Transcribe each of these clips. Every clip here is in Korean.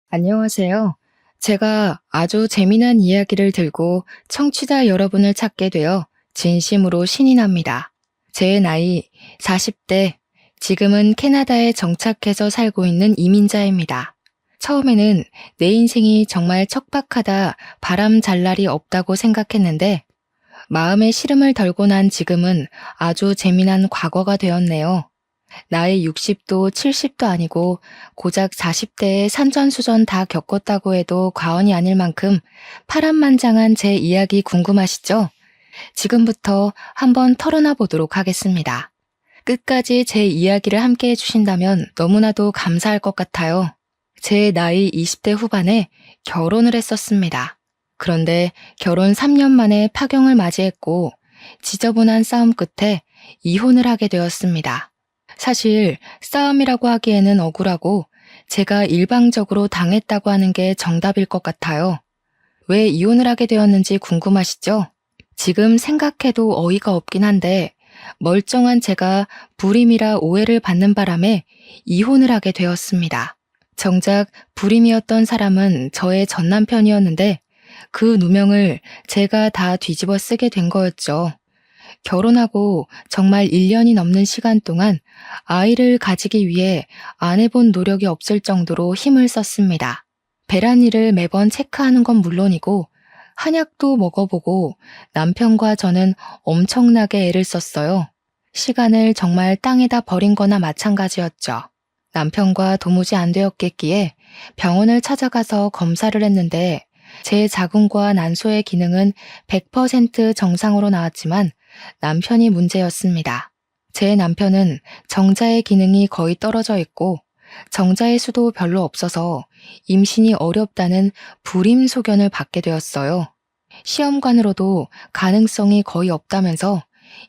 안녕하세요. 제가 아주 재미난 이야기를 들고 청취자 여러분을 찾게 되어 진심으로 신이 납니다. 제 나이 40대, 지금은 캐나다에 정착해서 살고 있는 이민자입니다. 처음에는 내 인생이 정말 척박하다, 바람 잘 날이 없다고 생각했는데 마음의 시름을 덜고 난 지금은 아주 재미난 과거가 되었네요. 나이 60도 70도 아니고 고작 40대에 산전수전 다 겪었다고 해도 과언이 아닐 만큼 파란만장한 제 이야기 궁금하시죠? 지금부터 한번 털어놔 보도록 하겠습니다. 끝까지 제 이야기를 함께 해주신다면 너무나도 감사할 것 같아요. 제 나이 20대 후반에 결혼을 했었습니다. 그런데 결혼 3년 만에 파경을 맞이했고 지저분한 싸움 끝에 이혼을 하게 되었습니다. 사실 싸움이라고 하기에는 억울하고 제가 일방적으로 당했다고 하는 게 정답일 것 같아요. 왜 이혼을 하게 되었는지 궁금하시죠? 지금 생각해도 어이가 없긴 한데 멀쩡한 제가 불임이라 오해를 받는 바람에 이혼을 하게 되었습니다. 정작 불임이었던 사람은 저의 전남편이었는데 그 누명을 제가 다 뒤집어 쓰게 된 거였죠. 결혼하고 정말 1년이 넘는 시간 동안 아이를 가지기 위해 안 해본 노력이 없을 정도로 힘을 썼습니다. 배란일을 매번 체크하는 건 물론이고 한약도 먹어보고 남편과 저는 엄청나게 애를 썼어요. 시간을 정말 땅에다 버린 거나 마찬가지였죠. 남편과 도무지 안 되었겠기에 병원을 찾아가서 검사를 했는데 제 자궁과 난소의 기능은 100% 정상으로 나왔지만 남편이 문제였습니다. 제 남편은 정자의 기능이 거의 떨어져 있고 정자의 수도 별로 없어서 임신이 어렵다는 불임 소견을 받게 되었어요. 시험관으로도 가능성이 거의 없다면서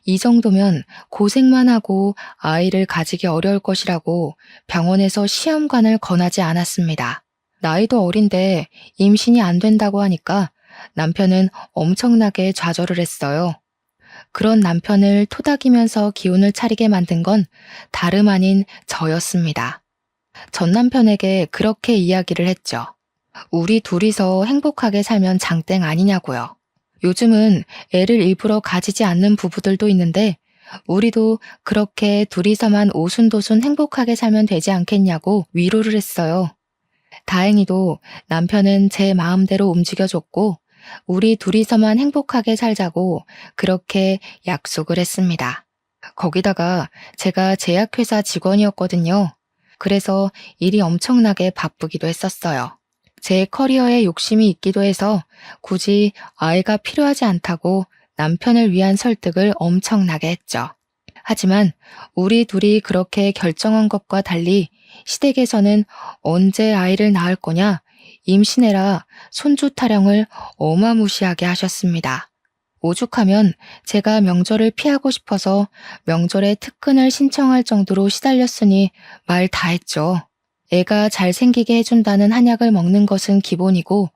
이 정도면 고생만 하고 아이를 가지기 어려울 것이라고 병원에서 시험관을 권하지 않았습니다. 나이도 어린데 임신이 안 된다고 하니까 남편은 엄청나게 좌절을 했어요. 그런 남편을 토닥이면서 기운을 차리게 만든 건 다름 아닌 저였습니다. 전 남편에게 그렇게 이야기를 했죠. 우리 둘이서 행복하게 살면 장땡 아니냐고요. 요즘은 애를 일부러 가지지 않는 부부들도 있는데 우리도 그렇게 둘이서만 오순도순 행복하게 살면 되지 않겠냐고 위로를 했어요. 다행히도 남편은 제 마음대로 움직여줬고 우리 둘이서만 행복하게 살자고 그렇게 약속을 했습니다. 거기다가 제가 제약회사 직원이었거든요. 그래서 일이 엄청나게 바쁘기도 했었어요. 제 커리어에 욕심이 있기도 해서 굳이 아이가 필요하지 않다고 남편을 위한 설득을 엄청나게 했죠. 하지만 우리 둘이 그렇게 결정한 것과 달리 시댁에서는 언제 아이를 낳을 거냐, 임신해라, 손주 타령을 어마무시하게 하셨습니다. 오죽하면 제가 명절을 피하고 싶어서 명절에 특근을 신청할 정도로 시달렸으니 말 다 했죠. 애가 잘생기게 해준다는 한약을 먹는 것은 기본이고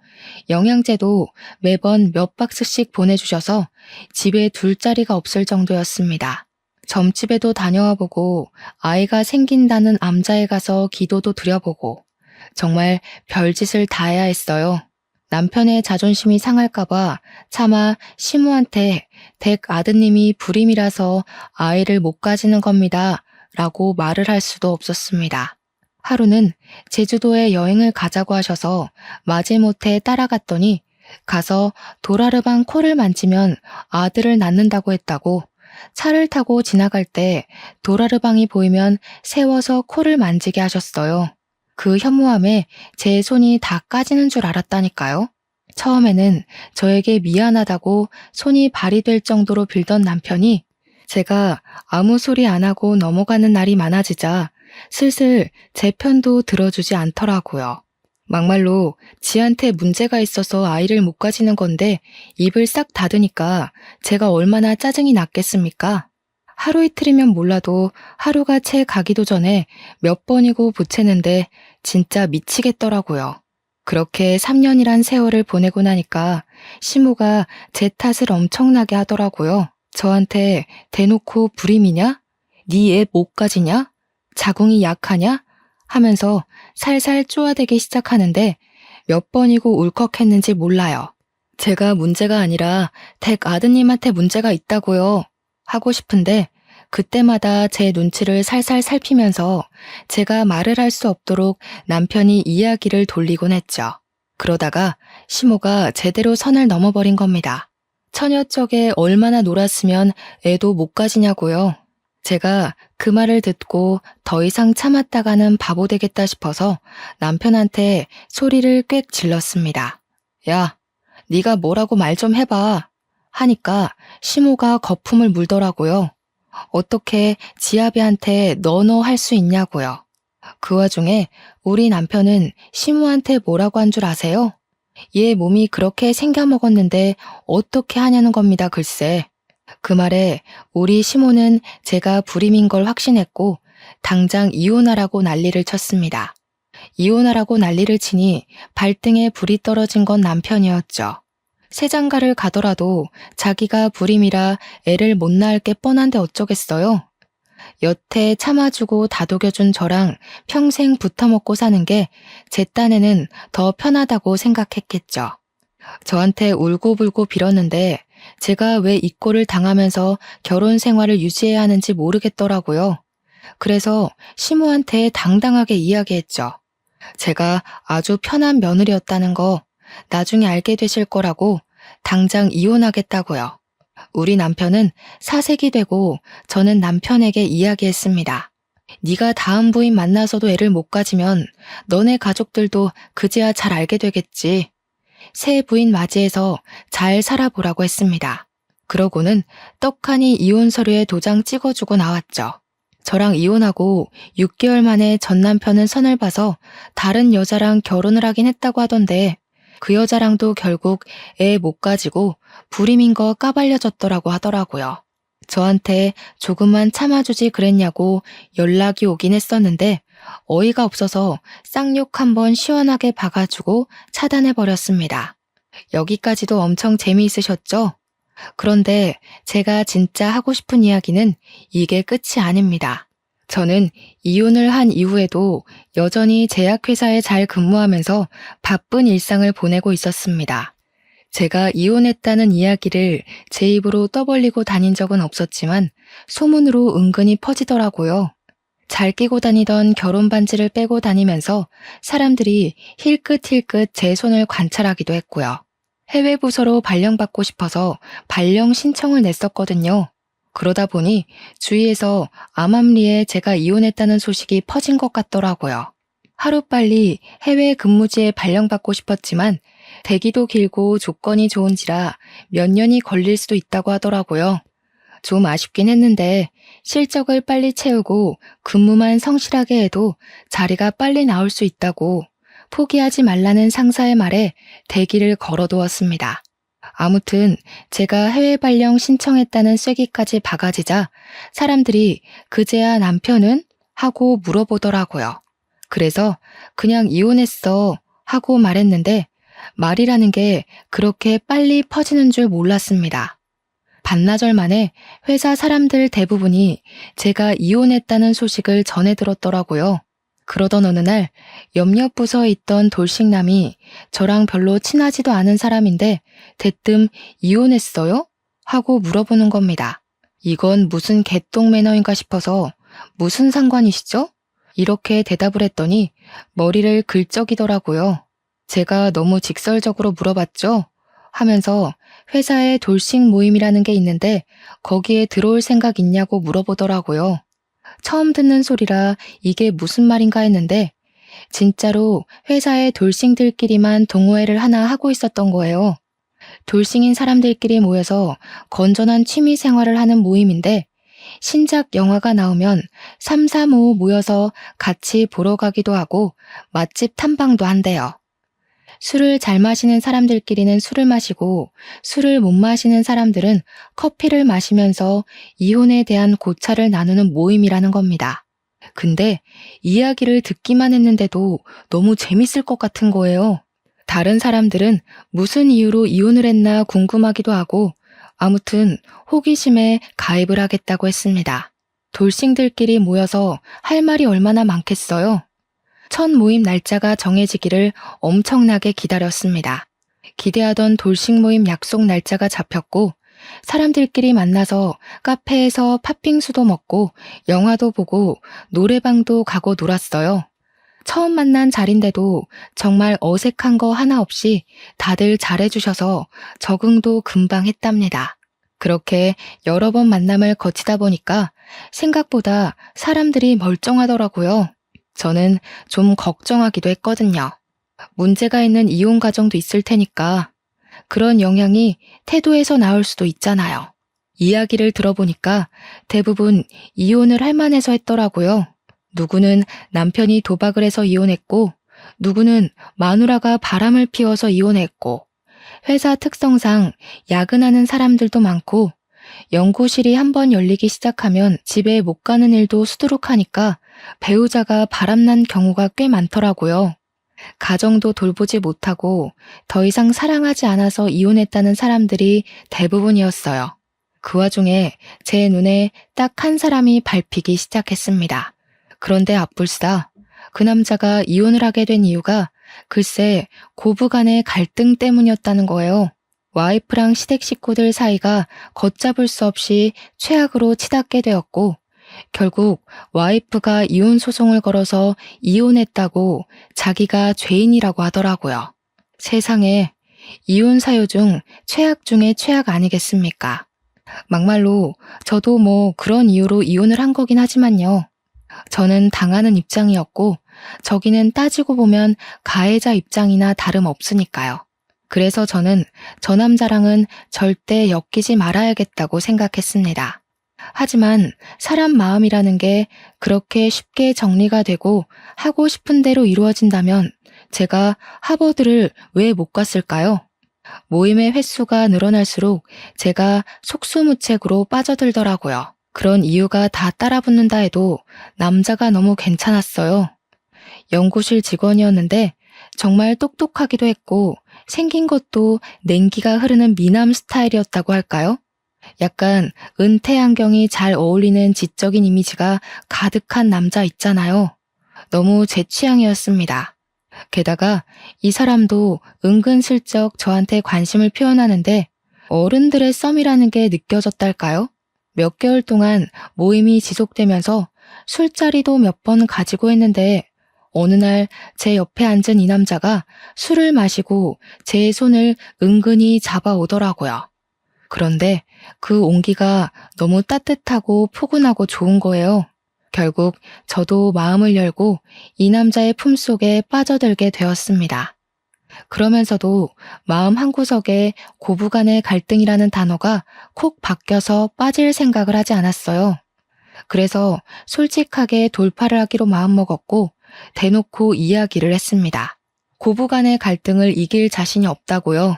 영양제도 매번 몇 박스씩 보내주셔서 집에 둘 자리가 없을 정도였습니다. 점집에도 다녀와 보고 아이가 생긴다는 암자에 가서 기도도 드려보고 정말 별짓을 다 해야 했어요. 남편의 자존심이 상할까봐 차마 시무한테 댁 아드님이 불임이라서 아이를 못 가지는 겁니다. 라고 말을 할 수도 없었습니다. 하루는 제주도에 여행을 가자고 하셔서 마지못해 따라갔더니 가서 도라르방 코를 만지면 아들을 낳는다고 했다고 차를 타고 지나갈 때 도라르방이 보이면 세워서 코를 만지게 하셨어요. 그 현무암에 제 손이 다 까지는 줄 알았다니까요. 처음에는 저에게 미안하다고 손이 발이 될 정도로 빌던 남편이 제가 아무 소리 안 하고 넘어가는 날이 많아지자 슬슬 제 편도 들어주지 않더라고요. 막말로 지한테 문제가 있어서 아이를 못 가지는 건데 입을 싹 닫으니까 제가 얼마나 짜증이 났겠습니까? 하루 이틀이면 몰라도 하루가 채 가기도 전에 몇 번이고 보채는데 진짜 미치겠더라고요. 그렇게 3년이란 세월을 보내고 나니까 시모가 제 탓을 엄청나게 하더라고요. 저한테 대놓고 불임이냐? 네 애 못 가지냐? 자궁이 약하냐? 하면서 살살 쪼아대기 시작하는데 몇 번이고 울컥했는지 몰라요. 제가 문제가 아니라 댁 아드님한테 문제가 있다고요. 하고 싶은데 그때마다 제 눈치를 살살 살피면서 제가 말을 할 수 없도록 남편이 이야기를 돌리곤 했죠. 그러다가 시모가 제대로 선을 넘어버린 겁니다. 처녀 쪽에 얼마나 놀았으면 애도 못 가지냐고요. 제가 그 말을 듣고 더 이상 참았다가는 바보 되겠다 싶어서 남편한테 소리를 꽥 질렀습니다. 야, 네가 뭐라고 말 좀 해봐. 하니까 시모가 거품을 물더라고요. 어떻게 지아비한테 너너 할 수 있냐고요. 그 와중에 우리 남편은 시모한테 뭐라고 한 줄 아세요? 얘 몸이 그렇게 생겨먹었는데 어떻게 하냐는 겁니다, 글쎄. 그 말에 우리 시모는 제가 불임인 걸 확신했고 당장 이혼하라고 난리를 쳤습니다. 이혼하라고 난리를 치니 발등에 불이 떨어진 건 남편이었죠. 새장가를 가더라도 자기가 불임이라 애를 못 낳을 게 뻔한데 어쩌겠어요. 여태 참아주고 다독여준 저랑 평생 붙어먹고 사는 게 제 딴에는 더 편하다고 생각했겠죠. 저한테 울고불고 빌었는데 제가 왜 이 꼴을 당하면서 결혼 생활을 유지해야 하는지 모르겠더라고요. 그래서 시모한테 당당하게 이야기했죠. 제가 아주 편한 며느리였다는 거 나중에 알게 되실 거라고 당장 이혼하겠다고요. 우리 남편은 사색이 되고 저는 남편에게 이야기했습니다. 네가 다음 부인 만나서도 애를 못 가지면 너네 가족들도 그제야 잘 알게 되겠지. 새 부인 맞이해서 잘 살아보라고 했습니다. 그러고는 떡하니 이혼 서류에 도장 찍어주고 나왔죠. 저랑 이혼하고 6개월 만에 전 남편은 선을 봐서 다른 여자랑 결혼을 하긴 했다고 하던데 그 여자랑도 결국 애 못 가지고 불임인 거 까발려졌더라고 하더라고요. 저한테 조금만 참아주지 그랬냐고 연락이 오긴 했었는데 어이가 없어서 쌍욕 한번 시원하게 박아주고 차단해버렸습니다. 여기까지도 엄청 재미있으셨죠? 그런데 제가 진짜 하고 싶은 이야기는 이게 끝이 아닙니다. 저는 이혼을 한 이후에도 여전히 제약회사에 잘 근무하면서 바쁜 일상을 보내고 있었습니다. 제가 이혼했다는 이야기를 제 입으로 떠벌리고 다닌 적은 없었지만 소문으로 은근히 퍼지더라고요. 잘 끼고 다니던 결혼 반지를 빼고 다니면서 사람들이 힐끗힐끗 제 손을 관찰하기도 했고요. 해외 부서로 발령받고 싶어서 발령 신청을 냈었거든요. 그러다 보니 주위에서 암암리에 제가 이혼했다는 소식이 퍼진 것 같더라고요. 하루빨리 해외 근무지에 발령받고 싶었지만 대기도 길고 조건이 좋은지라 몇 년이 걸릴 수도 있다고 하더라고요. 좀 아쉽긴 했는데 실적을 빨리 채우고 근무만 성실하게 해도 자리가 빨리 나올 수 있다고 포기하지 말라는 상사의 말에 대기를 걸어두었습니다. 아무튼 제가 해외 발령 신청했다는 쐐기까지 박아지자 사람들이 그제야 남편은? 하고 물어보더라고요. 그래서 그냥 이혼했어 하고 말했는데 말이라는 게 그렇게 빨리 퍼지는 줄 몰랐습니다. 반나절 만에 회사 사람들 대부분이 제가 이혼했다는 소식을 전해 들었더라고요. 그러던 어느 날 옆옆 부서에 있던 돌싱남이 저랑 별로 친하지도 않은 사람인데 대뜸 이혼했어요? 하고 물어보는 겁니다. 이건 무슨 개똥 매너인가 싶어서 무슨 상관이시죠? 이렇게 대답을 했더니 머리를 긁적이더라고요. 제가 너무 직설적으로 물어봤죠? 하면서 회사에 돌싱 모임이라는 게 있는데 거기에 들어올 생각 있냐고 물어보더라고요. 처음 듣는 소리라 이게 무슨 말인가 했는데 진짜로 회사의 돌싱들끼리만 동호회를 하나 하고 있었던 거예요. 돌싱인 사람들끼리 모여서 건전한 취미 생활을 하는 모임인데 신작 영화가 나오면 3, 4, 5 모여서 같이 보러 가기도 하고 맛집 탐방도 한대요. 술을 잘 마시는 사람들끼리는 술을 마시고 술을 못 마시는 사람들은 커피를 마시면서 이혼에 대한 고찰을 나누는 모임이라는 겁니다. 근데 이야기를 듣기만 했는데도 너무 재밌을 것 같은 거예요. 다른 사람들은 무슨 이유로 이혼을 했나 궁금하기도 하고 아무튼 호기심에 가입을 하겠다고 했습니다. 돌싱들끼리 모여서 할 말이 얼마나 많겠어요? 첫 모임 날짜가 정해지기를 엄청나게 기다렸습니다. 기대하던 돌식 모임 약속 날짜가 잡혔고 사람들끼리 만나서 카페에서 팥빙수도 먹고 영화도 보고 노래방도 가고 놀았어요. 처음 만난 자리인데도 정말 어색한 거 하나 없이 다들 잘해주셔서 적응도 금방 했답니다. 그렇게 여러 번 만남을 거치다 보니까 생각보다 사람들이 멀쩡하더라고요. 저는 좀 걱정하기도 했거든요. 문제가 있는 이혼 가정도 있을 테니까 그런 영향이 태도에서 나올 수도 있잖아요. 이야기를 들어보니까 대부분 이혼을 할 만해서 했더라고요. 누구는 남편이 도박을 해서 이혼했고, 누구는 마누라가 바람을 피워서 이혼했고, 회사 특성상 야근하는 사람들도 많고, 연구실이 한번 열리기 시작하면 집에 못 가는 일도 수두룩하니까 배우자가 바람난 경우가 꽤 많더라고요. 가정도 돌보지 못하고 더 이상 사랑하지 않아서 이혼했다는 사람들이 대부분이었어요. 그 와중에 제 눈에 딱 한 사람이 밟히기 시작했습니다. 그런데 앞불싸 그 남자가 이혼을 하게 된 이유가 글쎄 고부간의 갈등 때문이었다는 거예요. 와이프랑 시댁 식구들 사이가 걷잡을 수 없이 최악으로 치닫게 되었고 결국 와이프가 이혼 소송을 걸어서 이혼했다고 자기가 죄인이라고 하더라고요. 세상에 이혼 사유 중 최악 중에 최악 아니겠습니까? 막말로 저도 뭐 그런 이유로 이혼을 한 거긴 하지만요. 저는 당하는 입장이었고 저기는 따지고 보면 가해자 입장이나 다름없으니까요. 그래서 저는 저 남자랑은 절대 엮이지 말아야겠다고 생각했습니다. 하지만 사람 마음이라는 게 그렇게 쉽게 정리가 되고 하고 싶은 대로 이루어진다면 제가 하버드를 왜 못 갔을까요? 모임의 횟수가 늘어날수록 제가 속수무책으로 빠져들더라고요. 그런 이유가 다 따라붙는다 해도 남자가 너무 괜찮았어요. 연구실 직원이었는데 정말 똑똑하기도 했고 생긴 것도 냉기가 흐르는 미남 스타일이었다고 할까요? 약간 은퇴 안경이 잘 어울리는 지적인 이미지가 가득한 남자 있잖아요. 너무 제 취향이었습니다. 게다가 이 사람도 은근슬쩍 저한테 관심을 표현하는데 어른들의 썸이라는 게 느껴졌달까요? 몇 개월 동안 모임이 지속되면서 술자리도 몇 번 가지고 했는데 어느 날 제 옆에 앉은 이 남자가 술을 마시고 제 손을 은근히 잡아오더라고요. 그런데 그 온기가 너무 따뜻하고 포근하고 좋은 거예요. 결국 저도 마음을 열고 이 남자의 품속에 빠져들게 되었습니다. 그러면서도 마음 한구석에 고부간의 갈등이라는 단어가 콕 박혀서 빠질 생각을 하지 않았어요. 그래서 솔직하게 돌파를 하기로 마음먹었고 대놓고 이야기를 했습니다. 고부간의 갈등을 이길 자신이 없다고요.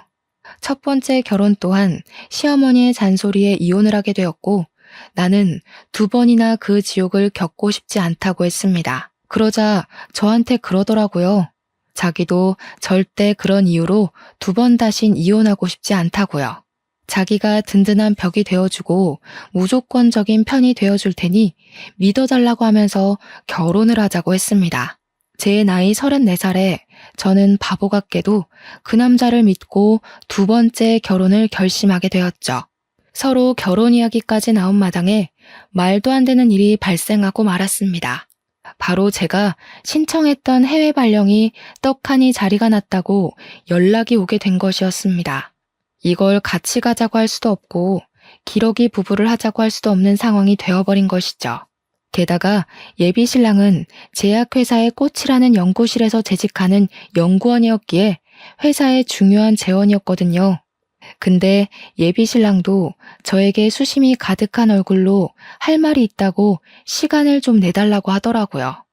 첫 번째 결혼 또한 시어머니의 잔소리에 이혼을 하게 되었고 나는 2번이나 그 지옥을 겪고 싶지 않다고 했습니다. 그러자 저한테 그러더라고요. 자기도 절대 그런 이유로 2번 다신 이혼하고 싶지 않다고요. 자기가 든든한 벽이 되어주고 무조건적인 편이 되어줄 테니 믿어달라고 하면서 결혼을 하자고 했습니다. 제 나이 34살에 저는 바보 같게도 그 남자를 믿고 2번째 결혼을 결심하게 되었죠. 서로 결혼 이야기까지 나온 마당에 말도 안 되는 일이 발생하고 말았습니다. 바로 제가 신청했던 해외 발령이 떡하니 자리가 났다고 연락이 오게 된 것이었습니다. 이걸 같이 가자고 할 수도 없고 기러기 부부를 하자고 할 수도 없는 상황이 되어버린 것이죠. 게다가 예비 신랑은 제약회사의 꽃이라는 연구실에서 재직하는 연구원이었기에 회사의 중요한 재원이었거든요. 근데 예비 신랑도 저에게 수심이 가득한 얼굴로 할 말이 있다고 시간을 좀 내달라고 하더라고요.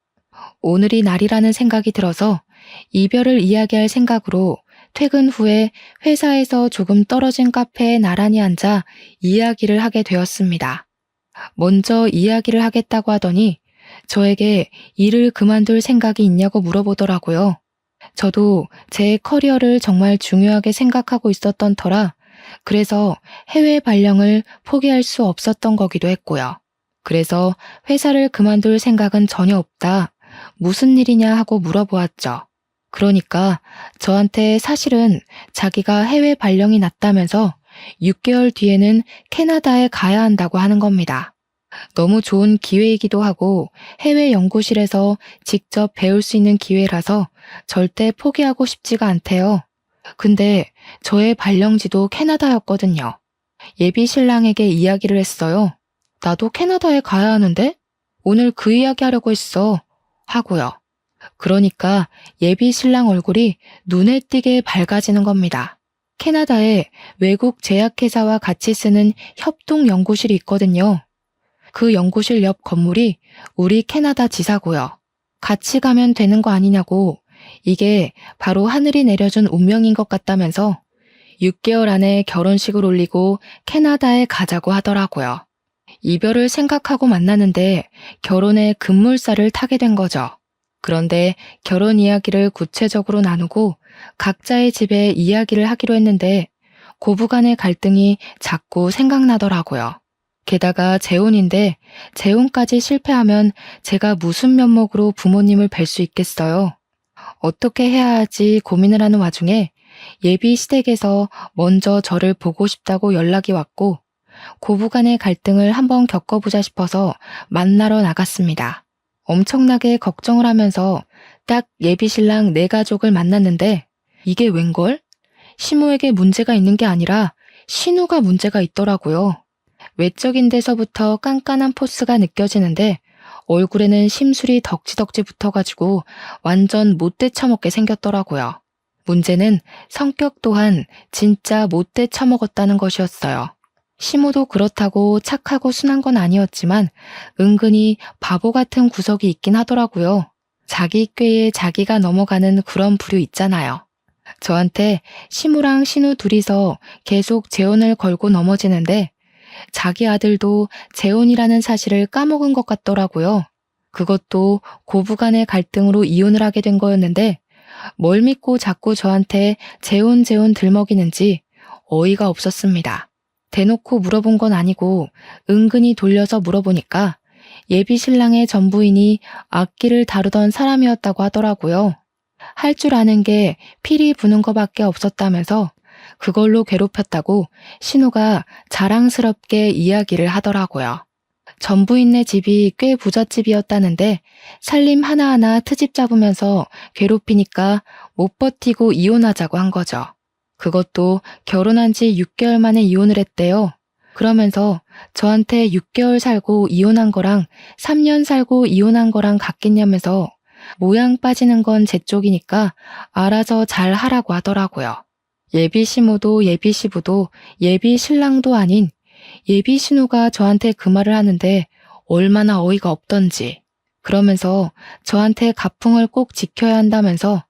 오늘이 날이라는 생각이 들어서 이별을 이야기할 생각으로 퇴근 후에 회사에서 조금 떨어진 카페에 나란히 앉아 이야기를 하게 되었습니다. 먼저 이야기를 하겠다고 하더니 저에게 일을 그만둘 생각이 있냐고 물어보더라고요. 저도 제 커리어를 정말 중요하게 생각하고 있었던 터라 그래서 해외 발령을 포기할 수 없었던 거기도 했고요. 그래서 회사를 그만둘 생각은 전혀 없다. 무슨 일이냐 하고 물어보았죠. 그러니까 저한테 사실은 자기가 해외 발령이 났다면서 6개월 뒤에는 캐나다에 가야 한다고 하는 겁니다. 너무 좋은 기회이기도 하고 해외 연구실에서 직접 배울 수 있는 기회라서 절대 포기하고 싶지가 않대요. 근데 저의 발령지도 캐나다였거든요. 예비 신랑에게 이야기를 했어요. 나도 캐나다에 가야 하는데? 오늘 그 이야기 하려고 했어. 하고요. 그러니까 예비 신랑 얼굴이 눈에 띄게 밝아지는 겁니다. 캐나다에 외국 제약회사와 같이 쓰는 협동 연구실이 있거든요. 그 연구실 옆 건물이 우리 캐나다 지사고요. 같이 가면 되는 거 아니냐고, 이게 바로 하늘이 내려준 운명인 것 같다면서 6개월 안에 결혼식을 올리고 캐나다에 가자고 하더라고요. 이별을 생각하고 만나는데 결혼의 급물살을 타게 된 거죠. 그런데 결혼 이야기를 구체적으로 나누고 각자의 집에 이야기를 하기로 했는데 고부간의 갈등이 자꾸 생각나더라고요. 게다가 재혼인데 재혼까지 실패하면 제가 무슨 면목으로 부모님을 뵐 수 있겠어요. 어떻게 해야 할지 고민을 하는 와중에 예비 시댁에서 먼저 저를 보고 싶다고 연락이 왔고 고부간의 갈등을 한번 겪어보자 싶어서 만나러 나갔습니다. 엄청나게 걱정을 하면서 딱 예비 신랑 네 가족을 만났는데 이게 웬걸? 시모에게 문제가 있는 게 아니라 신우가 문제가 있더라고요. 외적인 데서부터 깐깐한 포스가 느껴지는데 얼굴에는 심술이 덕지덕지 붙어가지고 완전 못돼 처먹게 생겼더라고요. 문제는 성격 또한 진짜 못돼 처먹었다는 것이었어요. 시모도 그렇다고 착하고 순한 건 아니었지만 은근히 바보 같은 구석이 있긴 하더라고요. 자기 꾀에 자기가 넘어가는 그런 부류 있잖아요. 저한테 시모랑 신우 둘이서 계속 재혼을 걸고 넘어지는데 자기 아들도 재혼이라는 사실을 까먹은 것 같더라고요. 그것도 고부간의 갈등으로 이혼을 하게 된 거였는데 뭘 믿고 자꾸 저한테 재혼 들먹이는지 어이가 없었습니다. 대놓고 물어본 건 아니고 은근히 돌려서 물어보니까 예비 신랑의 전부인이 악기를 다루던 사람이었다고 하더라고요. 할 줄 아는 게 피리 부는 거밖에 없었다면서 그걸로 괴롭혔다고 신우가 자랑스럽게 이야기를 하더라고요. 전부인네 집이 꽤 부잣집이었다는데 살림 하나하나 트집 잡으면서 괴롭히니까 못 버티고 이혼하자고 한 거죠. 그것도 결혼한 지 6개월 만에 이혼을 했대요. 그러면서 저한테 6개월 살고 이혼한 거랑 3년 살고 이혼한 거랑 같겠냐면서 모양 빠지는 건 제 쪽이니까 알아서 잘 하라고 하더라고요. 예비 시모도 예비 시부도 예비 신랑도 아닌 예비 신우가 저한테 그 말을 하는데 얼마나 어이가 없던지. 그러면서 저한테 가풍을 꼭 지켜야 한다면서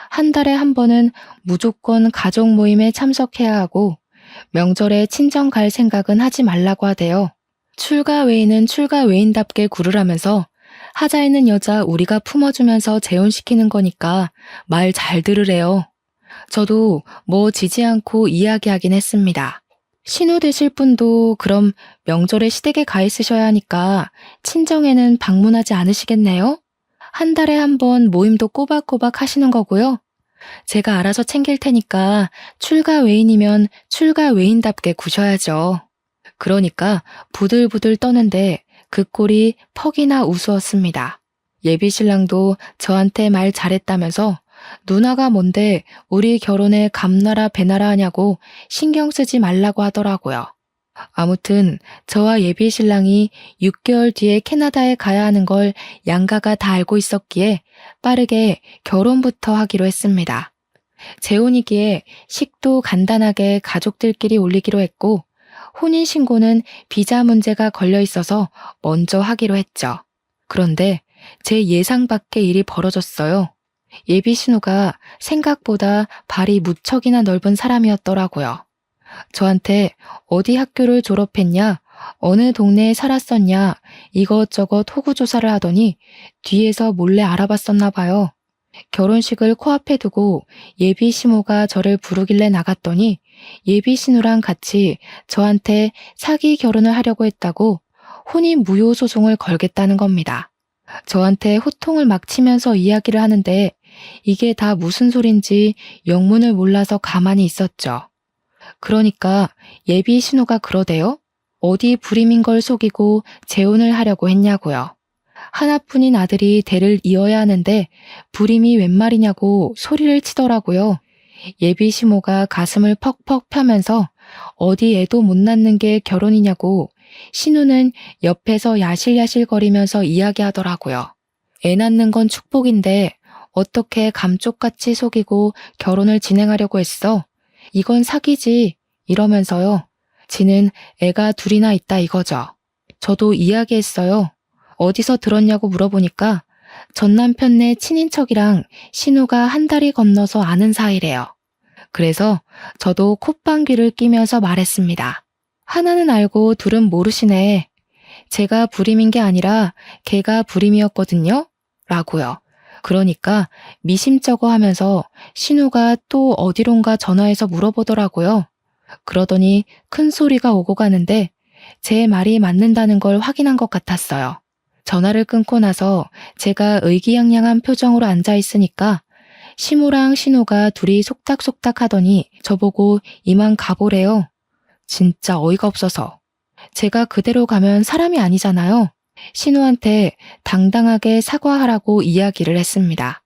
한 달에 한 번은 무조건 가족 모임에 참석해야 하고 명절에 친정 갈 생각은 하지 말라고 하대요. 출가 외인은 출가 외인답게 굴으라면서 하자 있는 여자 우리가 품어주면서 재혼시키는 거니까 말 잘 들으래요. 저도 뭐 지지 않고 이야기하긴 했습니다. 신우 되실 분도 그럼 명절에 시댁에 가 있으셔야 하니까 친정에는 방문하지 않으시겠네요? 한 달에 한 번 모임도 꼬박꼬박 하시는 거고요. 제가 알아서 챙길 테니까 출가 외인이면 출가 외인답게 구셔야죠. 그러니까 부들부들 떠는데 그 꼴이 퍽이나 우스웠습니다. 예비 신랑도 저한테 말 잘했다면서 누나가 뭔데 우리 결혼에 감나라 배나라 하냐고 신경 쓰지 말라고 하더라고요. 아무튼 저와 예비 신랑이 6개월 뒤에 캐나다에 가야 하는 걸 양가가 다 알고 있었기에 빠르게 결혼부터 하기로 했습니다. 재혼이기에 식도 간단하게 가족들끼리 올리기로 했고 혼인신고는 비자 문제가 걸려 있어서 먼저 하기로 했죠. 그런데 제 예상 밖의 일이 벌어졌어요. 예비 신우가 생각보다 발이 무척이나 넓은 사람이었더라고요. 저한테 어디 학교를 졸업했냐, 어느 동네에 살았었냐 이것저것 호구조사를 하더니 뒤에서 몰래 알아봤었나 봐요. 결혼식을 코앞에 두고 예비 시모가 저를 부르길래 나갔더니 예비 신우랑 같이 저한테 사기 결혼을 하려고 했다고 혼인 무효 소송을 걸겠다는 겁니다. 저한테 호통을 막 치면서 이야기를 하는데 이게 다 무슨 소린지 영문을 몰라서 가만히 있었죠. 그러니까 예비 신우가 그러대요? 어디 불임인 걸 속이고 재혼을 하려고 했냐고요. 하나뿐인 아들이 대를 이어야 하는데 불임이 웬 말이냐고 소리를 치더라고요. 예비 시모가 가슴을 퍽퍽 펴면서 어디 애도 못 낳는 게 결혼이냐고 신우는 옆에서 야실야실거리면서 이야기하더라고요. 애 낳는 건 축복인데 어떻게 감쪽같이 속이고 결혼을 진행하려고 했어? 이건 사기지. 이러면서요. 지는 애가 둘이나 있다 이거죠. 저도 이야기했어요. 어디서 들었냐고 물어보니까 전 남편네 친인척이랑 신우가 한 달이 건너서 아는 사이래요. 그래서 저도 콧방귀를 뀌면서 말했습니다. 하나는 알고 둘은 모르시네. 제가 불임인 게 아니라 걔가 불임이었거든요. 라고요. 그러니까 미심쩍어 하면서 신우가 또 어디론가 전화해서 물어보더라고요. 그러더니 큰 소리가 오고 가는데 제 말이 맞는다는 걸 확인한 것 같았어요. 전화를 끊고 나서 제가 의기양양한 표정으로 앉아 있으니까 시무랑 신우가 둘이 속닥속닥 하더니 저보고 이만 가보래요. 진짜 어이가 없어서. 제가 그대로 가면 사람이 아니잖아요. 신우한테 당당하게 사과하라고 이야기를 했습니다.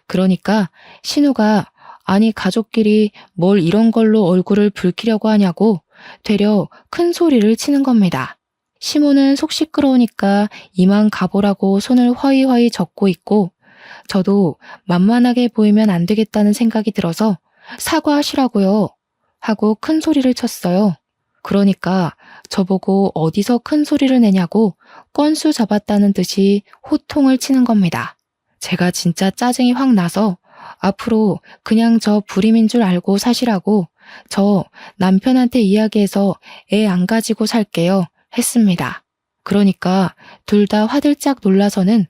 그러니까 신우가 아니 가족끼리 뭘 이런 걸로 얼굴을 붉히려고 하냐고 되려 큰 소리를 치는 겁니다. 시모는 속 시끄러우니까 이만 가보라고 손을 허이허이 젓고 있고 저도 만만하게 보이면 안 되겠다는 생각이 들어서 사과하시라고요 하고 큰 소리를 쳤어요. 그러니까 저보고 어디서 큰 소리를 내냐고 건수 잡았다는 듯이 호통을 치는 겁니다. 제가 진짜 짜증이 확 나서 앞으로 그냥 저 불임인 줄 알고 사시라고 저 남편한테 이야기해서 애 안 가지고 살게요 했습니다. 그러니까 둘 다 화들짝 놀라서는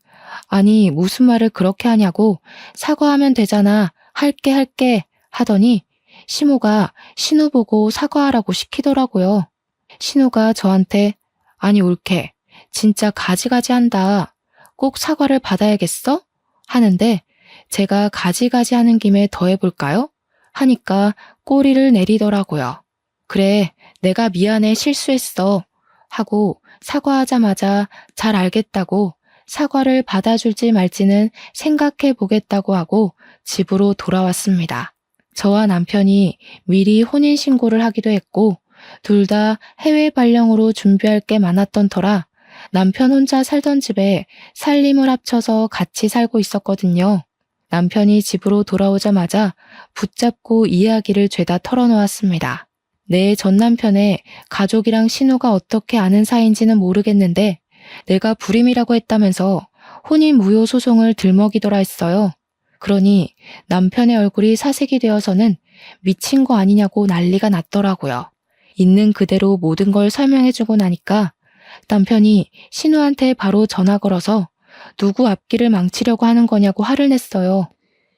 아니 무슨 말을 그렇게 하냐고 사과하면 되잖아 할게 하더니 시모가 신우 보고 사과하라고 시키더라고요. 신우가 저한테 아니 올케 진짜 가지가지 한다. 꼭 사과를 받아야겠어? 하는데 제가 가지가지 하는 김에 더 해볼까요? 하니까 꼬리를 내리더라고요. 그래 내가 미안해 실수했어 하고 사과하자마자 잘 알겠다고 사과를 받아줄지 말지는 생각해 보겠다고 하고 집으로 돌아왔습니다. 저와 남편이 미리 혼인신고를 하기도 했고 둘 다 해외 발령으로 준비할 게 많았던 터라 남편 혼자 살던 집에 살림을 합쳐서 같이 살고 있었거든요. 남편이 집으로 돌아오자마자 붙잡고 이야기를 죄다 털어놓았습니다. 내 전 남편의 가족이랑 신우가 어떻게 아는 사이인지는 모르겠는데 내가 불임이라고 했다면서 혼인 무효 소송을 들먹이더라 했어요. 그러니 남편의 얼굴이 사색이 되어서는 미친 거 아니냐고 난리가 났더라고요. 있는 그대로 모든 걸 설명해주고 나니까 남편이 신우한테 바로 전화 걸어서 누구 앞길을 망치려고 하는 거냐고 화를 냈어요.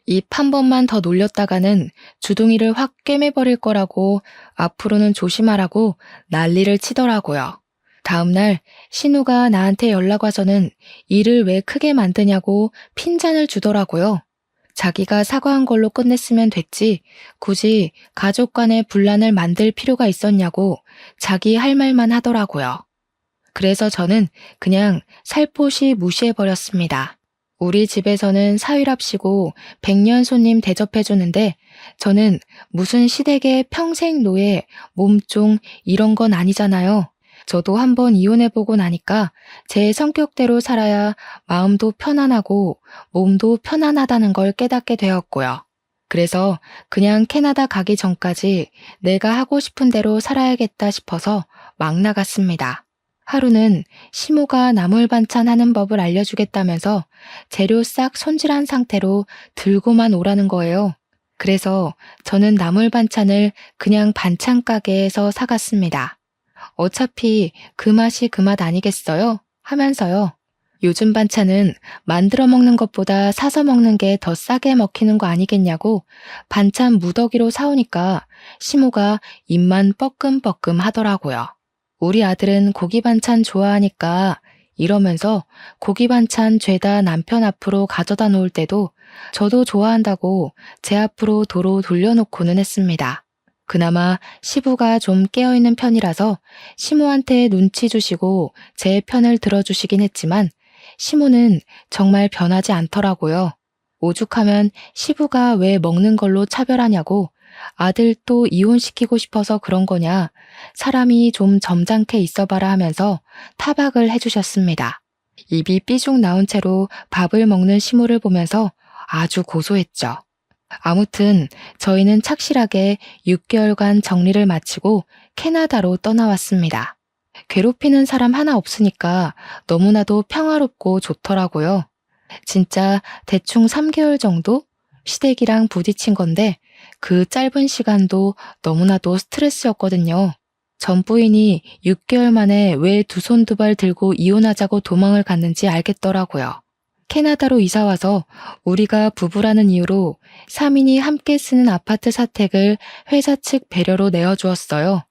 입 한 번만 더 놀렸다가는 주둥이를 확 꿰매버릴 거라고 앞으로는 조심하라고 난리를 치더라고요. 다음날 신우가 나한테 연락 와서는 일을 왜 크게 만드냐고 핀잔을 주더라고요. 자기가 사과한 걸로 끝냈으면 됐지 굳이 가족 간의 분란을 만들 필요가 있었냐고 자기 할 말만 하더라고요. 그래서 저는 그냥 살포시 무시해버렸습니다. 우리 집에서는 사위랍시고 100년 손님 대접해주는데 저는 무슨 시댁의 평생 노예, 몸종 이런 건 아니잖아요. 저도 한번 이혼해보고 나니까 제 성격대로 살아야 마음도 편안하고 몸도 편안하다는 걸 깨닫게 되었고요. 그래서 그냥 캐나다 가기 전까지 내가 하고 싶은 대로 살아야겠다 싶어서 막 나갔습니다. 하루는 시모가 나물 반찬 하는 법을 알려주겠다면서 재료 싹 손질한 상태로 들고만 오라는 거예요. 그래서 저는 나물 반찬을 그냥 반찬 가게에서 사갔습니다. 어차피 그 맛이 그 맛 아니겠어요? 하면서요. 요즘 반찬은 만들어 먹는 것보다 사서 먹는 게 더 싸게 먹히는 거 아니겠냐고 반찬 무더기로 사오니까 시모가 입만 뻐끔뻐끔 하더라고요. 우리 아들은 고기 반찬 좋아하니까 이러면서 고기 반찬 죄다 남편 앞으로 가져다 놓을 때도 저도 좋아한다고 제 앞으로 도로 돌려놓고는 했습니다. 그나마 시부가 좀 깨어있는 편이라서 시모한테 눈치 주시고 제 편을 들어주시긴 했지만 시모는 정말 변하지 않더라고요. 오죽하면 시부가 왜 먹는 걸로 차별하냐고 아들 또 이혼시키고 싶어서 그런 거냐, 사람이 좀 점잖게 있어봐라 하면서 타박을 해주셨습니다. 입이 삐죽 나온 채로 밥을 먹는 시모를 보면서 아주 고소했죠. 아무튼 저희는 착실하게 6개월간 정리를 마치고 캐나다로 떠나왔습니다. 괴롭히는 사람 하나 없으니까 너무나도 평화롭고 좋더라고요. 진짜 대충 3개월 정도 시댁이랑 부딪힌 건데 그 짧은 시간도 너무나도 스트레스였거든요. 전 부인이 6개월 만에 왜 두 손 두 발 들고 이혼하자고 도망을 갔는지 알겠더라고요. 캐나다로 이사와서 우리가 부부라는 이유로 3인이 함께 쓰는 아파트 사택을 회사 측 배려로 내어주었어요.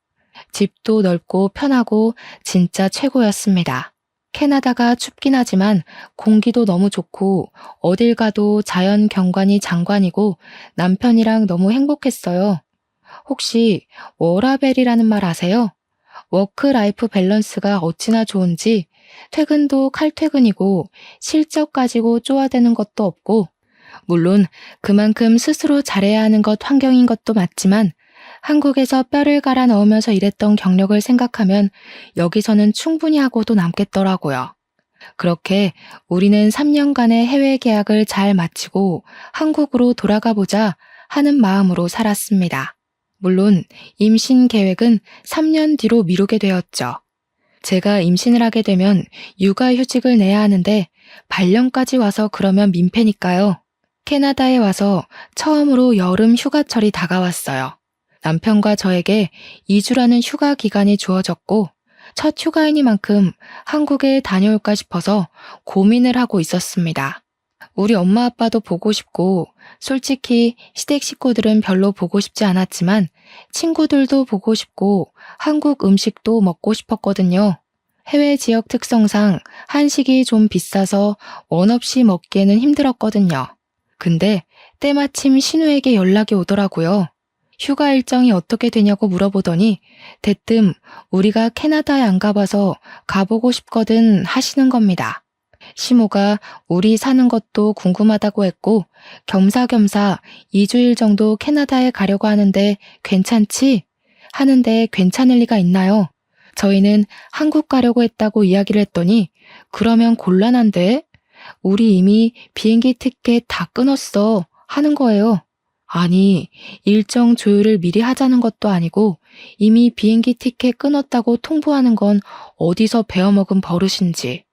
집도 넓고 편하고 진짜 최고였습니다. 캐나다가 춥긴 하지만 공기도 너무 좋고 어딜 가도 자연 경관이 장관이고 남편이랑 너무 행복했어요. 혹시 워라벨이라는 말 아세요? 워크라이프 밸런스가 어찌나 좋은지 퇴근도 칼퇴근이고 실적 가지고 쪼아대는 것도 없고, 물론 그만큼 스스로 잘해야 하는 것 환경인 것도 맞지만 한국에서 뼈를 갈아 넣으면서 일했던 경력을 생각하면 여기서는 충분히 하고도 남겠더라고요. 그렇게 우리는 3년간의 해외 계약을 잘 마치고 한국으로 돌아가 보자 하는 마음으로 살았습니다. 물론 임신 계획은 3년 뒤로 미루게 되었죠. 제가 임신을 하게 되면 육아휴직을 내야 하는데 발령까지 와서 그러면 민폐니까요. 캐나다에 와서 처음으로 여름 휴가철이 다가왔어요. 남편과 저에게 2주라는 휴가 기간이 주어졌고 첫 휴가이니만큼 한국에 다녀올까 싶어서 고민을 하고 있었습니다. 우리 엄마 아빠도 보고 싶고 솔직히 시댁 식구들은 별로 보고 싶지 않았지만 친구들도 보고 싶고 한국 음식도 먹고 싶었거든요. 해외 지역 특성상 한식이 좀 비싸서 원 없이 먹기에는 힘들었거든요. 근데 때마침 신우에게 연락이 오더라고요. 휴가 일정이 어떻게 되냐고 물어보더니 대뜸 우리가 캐나다에 안 가봐서 가보고 싶거든 하시는 겁니다. 시모가 우리 사는 것도 궁금하다고 했고 겸사겸사 2주일 정도 캐나다에 가려고 하는데 괜찮지? 하는데 괜찮을 리가 있나요? 저희는 한국 가려고 했다고 이야기를 했더니 그러면 곤란한데? 우리 이미 비행기 티켓 다 끊었어 하는 거예요. 아니, 일정 조율을 미리 하자는 것도 아니고 이미 비행기 티켓 끊었다고 통보하는 건 어디서 배워먹은 버릇인지.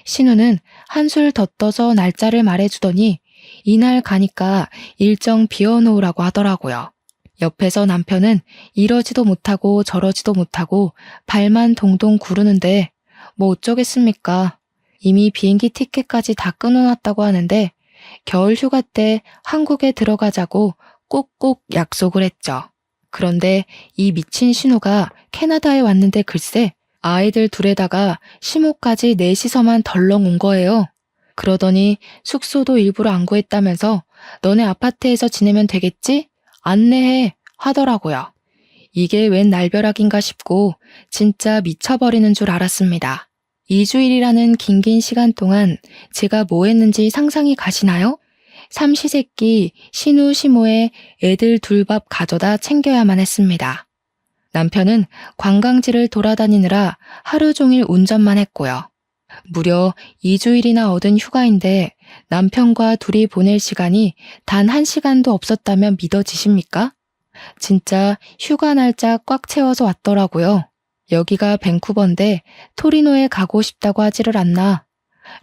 신우는 한술 더 떠서 날짜를 말해주더니 이날 가니까 일정 비워놓으라고 하더라고요. 옆에서 남편은 이러지도 못하고 저러지도 못하고 발만 동동 구르는데 뭐 어쩌겠습니까? 이미 비행기 티켓까지 다 끊어놨다고 하는데 겨울 휴가 때 한국에 들어가자고 꼭꼭 약속을 했죠. 그런데 이 미친 신우가 캐나다에 왔는데 글쎄 아이들 둘에다가 시모까지 넷이서만 덜렁 온 거예요. 그러더니 숙소도 일부러 안 구했다면서 너네 아파트에서 지내면 되겠지? 안내해 하더라고요. 이게 웬 날벼락인가 싶고 진짜 미쳐버리는 줄 알았습니다. 2주일이라는 긴긴 시간 동안 제가 뭐 했는지 상상이 가시나요? 삼시세끼 신우 시모의 애들 둘 밥 가져다 챙겨야만 했습니다. 남편은 관광지를 돌아다니느라 하루 종일 운전만 했고요. 무려 2주일이나 얻은 휴가인데 남편과 둘이 보낼 시간이 단 1시간도 없었다면 믿어지십니까? 진짜 휴가 날짜 꽉 채워서 왔더라고요. 여기가 밴쿠버인데 토리노에 가고 싶다고 하지를 않나.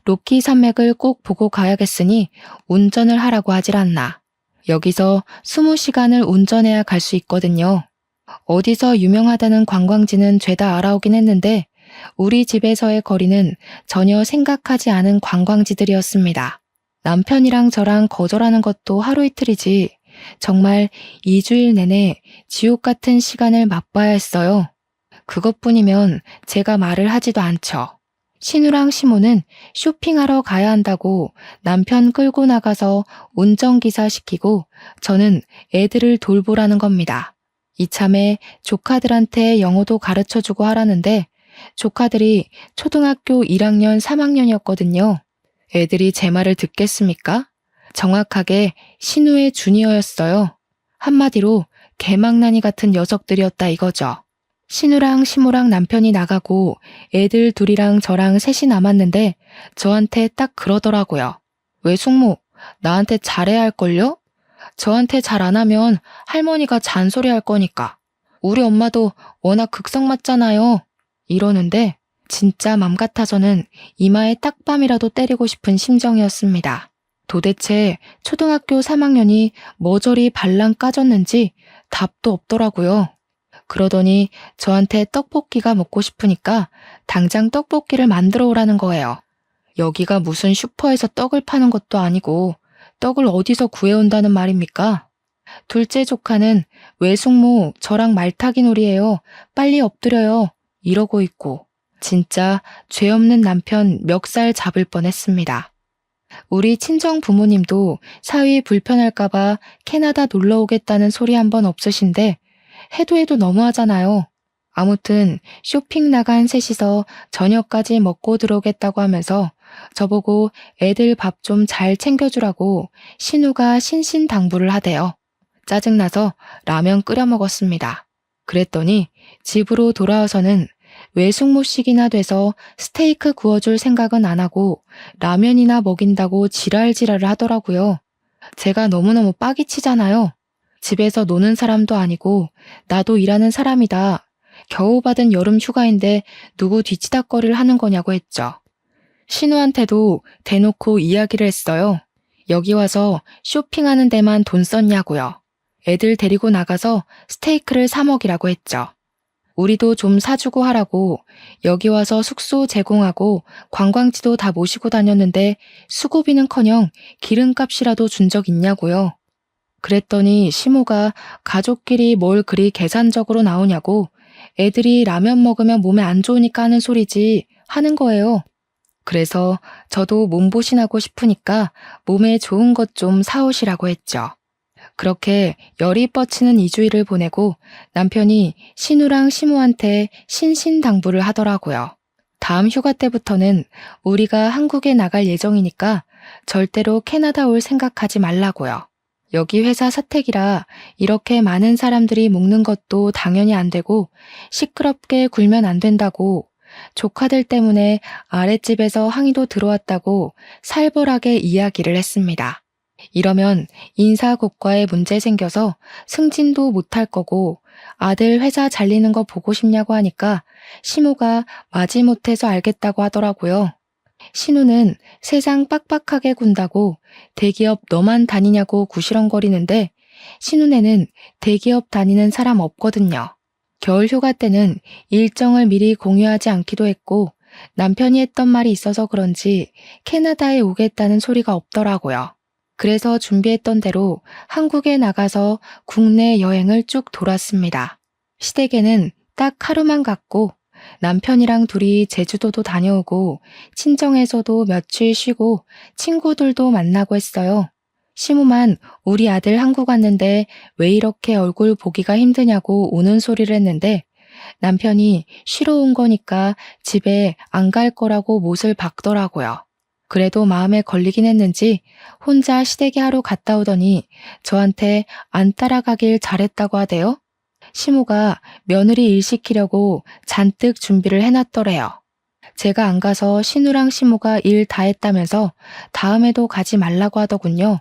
로키 산맥을 꼭 보고 가야겠으니 운전을 하라고 하질 않나. 여기서 20시간을 운전해야 갈 수 있거든요. 어디서 유명하다는 관광지는 죄다 알아오긴 했는데 우리 집에서의 거리는 전혀 생각하지 않은 관광지들이었습니다. 남편이랑 저랑 거절하는 것도 하루 이틀이지 정말 2주일 내내 지옥 같은 시간을 맛봐야 했어요. 그것뿐이면 제가 말을 하지도 않죠. 신우랑 시모는 쇼핑하러 가야 한다고 남편 끌고 나가서 운전기사 시키고 저는 애들을 돌보라는 겁니다. 이참에 조카들한테 영어도 가르쳐주고 하라는데 조카들이 초등학교 1학년, 3학년이었거든요. 애들이 제 말을 듣겠습니까? 정확하게 신우의 주니어였어요. 한마디로 개망나니 같은 녀석들이었다 이거죠. 신우랑 시모랑 남편이 나가고 애들 둘이랑 저랑 셋이 남았는데 저한테 딱 그러더라고요. 왜 숙모, 나한테 잘해야 할걸요? 저한테 잘 안 하면 할머니가 잔소리할 거니까. 우리 엄마도 워낙 극성 맞잖아요. 이러는데 진짜 맘 같아서는 이마에 딱밤이라도 때리고 싶은 심정이었습니다. 도대체 초등학교 3학년이 뭐 저리 발랑 까졌는지 답도 없더라고요. 그러더니 저한테 떡볶이가 먹고 싶으니까 당장 떡볶이를 만들어 오라는 거예요. 여기가 무슨 슈퍼에서 떡을 파는 것도 아니고 떡을 어디서 구해온다는 말입니까? 둘째 조카는 왜 숙모 저랑 말타기 놀이에요. 빨리 엎드려요. 이러고 있고 진짜 죄 없는 남편 멱살 잡을 뻔했습니다. 우리 친정 부모님도 사위 불편할까봐 캐나다 놀러 오겠다는 소리 한 번 없으신데 해도 너무하잖아요. 아무튼 쇼핑 나간 셋이서 저녁까지 먹고 들어오겠다고 하면서 저보고 애들 밥 좀 잘 챙겨주라고 신우가 신신당부를 하대요. 짜증나서 라면 끓여 먹었습니다. 그랬더니 집으로 돌아와서는 외숙모식이나 돼서 스테이크 구워줄 생각은 안 하고 라면이나 먹인다고 지랄지랄을 하더라고요. 제가 너무너무 빡이 치잖아요. 집에서 노는 사람도 아니고 나도 일하는 사람이다. 겨우 받은 여름 휴가인데 누구 뒤치다꺼리를 하는 거냐고 했죠. 신우한테도 대놓고 이야기를 했어요. 여기 와서 쇼핑하는 데만 돈 썼냐고요. 애들 데리고 나가서 스테이크를 사 먹이라고 했죠. 우리도 좀 사주고 하라고 여기 와서 숙소 제공하고 관광지도 다 모시고 다녔는데 수고비는커녕 기름값이라도 준 적 있냐고요. 그랬더니 시모가 가족끼리 뭘 그리 계산적으로 나오냐고 애들이 라면 먹으면 몸에 안 좋으니까 하는 소리지 하는 거예요. 그래서 저도 몸보신하고 싶으니까 몸에 좋은 것 좀 사오시라고 했죠. 그렇게 열이 뻗치는 2주일을 보내고 남편이 신우랑 시모한테 신신당부를 하더라고요. 다음 휴가 때부터는 우리가 한국에 나갈 예정이니까 절대로 캐나다 올 생각하지 말라고요. 여기 회사 사택이라 이렇게 많은 사람들이 묵는 것도 당연히 안 되고 시끄럽게 굴면 안 된다고 조카들 때문에 아랫집에서 항의도 들어왔다고 살벌하게 이야기를 했습니다. 이러면 인사고과에 문제 생겨서 승진도 못할 거고 아들 회사 잘리는 거 보고 싶냐고 하니까 시모가 마지못해서 알겠다고 하더라고요. 신우는 세상 빡빡하게 군다고 대기업 너만 다니냐고 구시렁거리는데 신우네는 대기업 다니는 사람 없거든요. 겨울 휴가 때는 일정을 미리 공유하지 않기도 했고 남편이 했던 말이 있어서 그런지 캐나다에 오겠다는 소리가 없더라고요. 그래서 준비했던 대로 한국에 나가서 국내 여행을 쭉 돌았습니다. 시댁에는 딱 하루만 갔고 남편이랑 둘이 제주도도 다녀오고 친정에서도 며칠 쉬고 친구들도 만나고 했어요. 시무만 우리 아들 한국 왔는데 왜 이렇게 얼굴 보기가 힘드냐고 우는 소리를 했는데 남편이 쉬러 온 거니까 집에 안 갈 거라고 못을 박더라고요. 그래도 마음에 걸리긴 했는지 혼자 시댁에 하루 갔다 오더니 저한테 안 따라가길 잘했다고 하대요. 시모가 며느리 일 시키려고 잔뜩 준비를 해놨더래요. 제가 안 가서 신우랑 시모가 일 다 했다면서 다음에도 가지 말라고 하더군요.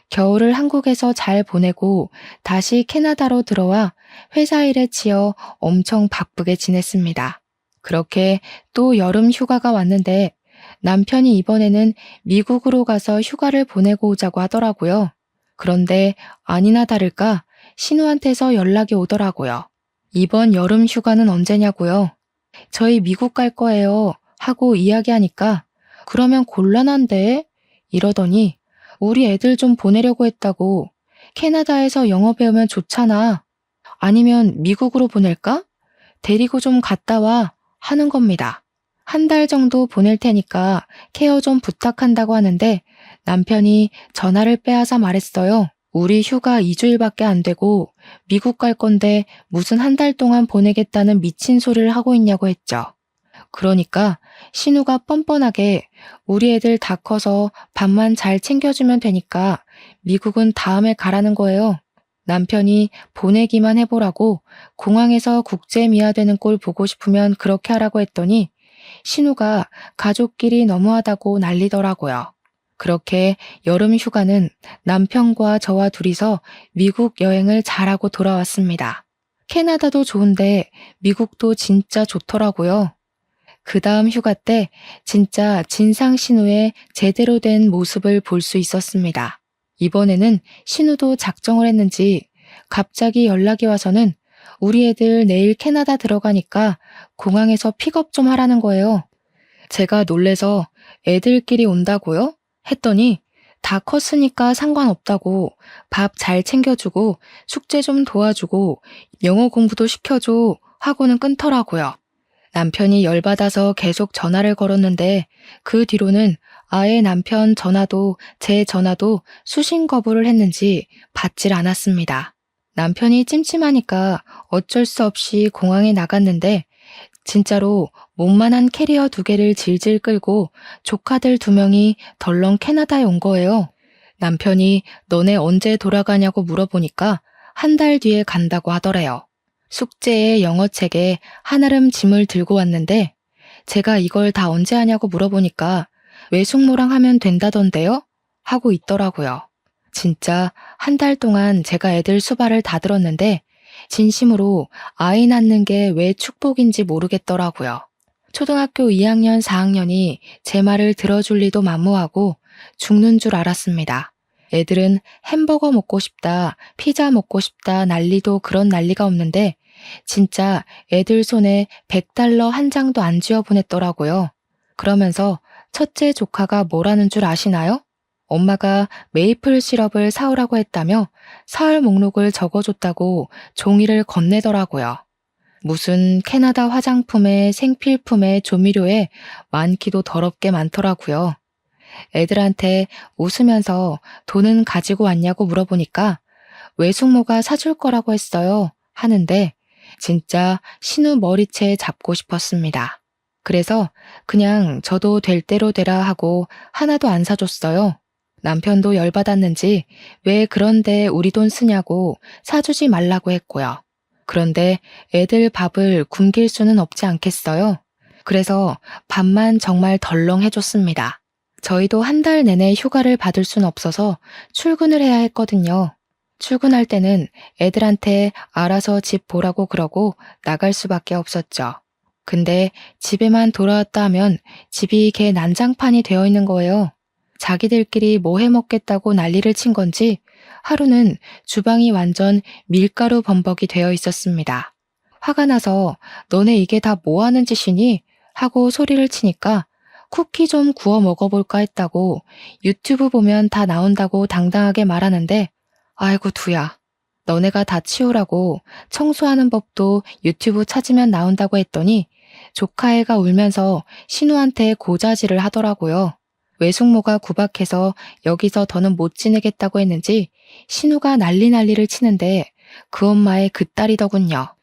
겨울을 한국에서 잘 보내고 다시 캐나다로 들어와 회사 일에 치여 엄청 바쁘게 지냈습니다. 그렇게 또 여름 휴가가 왔는데 남편이 이번에는 미국으로 가서 휴가를 보내고 오자고 하더라고요. 그런데 아니나 다를까 신우한테서 연락이 오더라고요. 이번 여름 휴가는 언제냐고요? 저희 미국 갈 거예요 하고 이야기하니까 그러면 곤란한데? 이러더니 우리 애들 좀 보내려고 했다고 캐나다에서 영어 배우면 좋잖아. 아니면 미국으로 보낼까? 데리고 좀 갔다 와 하는 겁니다. 한 달 정도 보낼 테니까 케어 좀 부탁한다고 하는데 남편이 전화를 빼앗아 말했어요. 우리 휴가 2주일밖에 안 되고 미국 갈 건데 무슨 한 달 동안 보내겠다는 미친 소리를 하고 있냐고 했죠. 그러니까 신우가 뻔뻔하게 우리 애들 다 커서 밥만 잘 챙겨주면 되니까 미국은 다음에 가라는 거예요. 남편이 보내기만 해보라고 공항에서 국제 미아되는 꼴 보고 싶으면 그렇게 하라고 했더니 신우가 가족끼리 너무하다고 난리더라고요. 그렇게 여름 휴가는 남편과 저와 둘이서 미국 여행을 잘하고 돌아왔습니다. 캐나다도 좋은데 미국도 진짜 좋더라고요. 그 다음 휴가 때 진짜 진상 신우의 제대로 된 모습을 볼 수 있었습니다. 이번에는 신우도 작정을 했는지 갑자기 연락이 와서는 우리 애들 내일 캐나다 들어가니까 공항에서 픽업 좀 하라는 거예요. 제가 놀래서 애들끼리 온다고요? 했더니 다 컸으니까 상관없다고 밥 잘 챙겨주고 숙제 좀 도와주고 영어 공부도 시켜줘 하고는 끊더라고요. 남편이 열받아서 계속 전화를 걸었는데 그 뒤로는 아예 남편 전화도 제 전화도 수신 거부를 했는지 받질 않았습니다. 남편이 찜찜하니까 어쩔 수 없이 공항에 나갔는데 진짜로 몸만한 캐리어 2개를 질질 끌고 조카들 2명이 덜렁 캐나다에 온 거예요. 남편이 너네 언제 돌아가냐고 물어보니까 한 달 뒤에 간다고 하더래요. 숙제에 영어책에 한아름 짐을 들고 왔는데 제가 이걸 다 언제 하냐고 물어보니까 외숙모랑 하면 된다던데요? 하고 있더라고요. 진짜 한 달 동안 제가 애들 수발을 다 들었는데 진심으로 아이 낳는 게 왜 축복인지 모르겠더라고요. 초등학교 2학년, 4학년이 제 말을 들어줄 리도 만무하고 죽는 줄 알았습니다. 애들은 햄버거 먹고 싶다, 피자 먹고 싶다 난리도 그런 난리가 없는데 진짜 애들 손에 $100 한 장도 안 쥐어보냈더라고요. 그러면서 첫째 조카가 뭐라는 줄 아시나요? 엄마가 메이플 시럽을 사오라고 했다며 사흘 목록을 적어줬다고 종이를 건네더라고요. 무슨 캐나다 화장품에 생필품에 조미료에 많기도 더럽게 많더라고요. 애들한테 웃으면서 돈은 가지고 왔냐고 물어보니까 외숙모가 사줄 거라고 했어요. 하는데 진짜 신우 머리채 잡고 싶었습니다. 그래서 그냥 저도 될 대로 되라 하고 하나도 안 사줬어요. 남편도 열받았는지 왜 그런데 우리 돈 쓰냐고 사주지 말라고 했고요. 그런데 애들 밥을 굶길 수는 없지 않겠어요? 그래서 밥만 정말 덜렁 해줬습니다. 저희도 한 달 내내 휴가를 받을 순 없어서 출근을 해야 했거든요. 출근할 때는 애들한테 알아서 집 보라고 그러고 나갈 수밖에 없었죠. 근데 집에만 돌아왔다 하면 집이 개 난장판이 되어 있는 거예요. 자기들끼리 뭐 해 먹겠다고 난리를 친 건지 하루는 주방이 완전 밀가루 범벅이 되어 있었습니다. 화가 나서 너네 이게 다 뭐 하는 짓이니? 하고 소리를 치니까 쿠키 좀 구워 먹어볼까 했다고 유튜브 보면 다 나온다고 당당하게 말하는데 아이고 두야. 너네가 다 치우라고 청소하는 법도 유튜브 찾으면 나온다고 했더니 조카애가 울면서 신우한테 고자질을 하더라고요. 외숙모가 구박해서 여기서 더는 못 지내겠다고 했는지 신우가 난리를 치는데 그 엄마의 그 딸이더군요.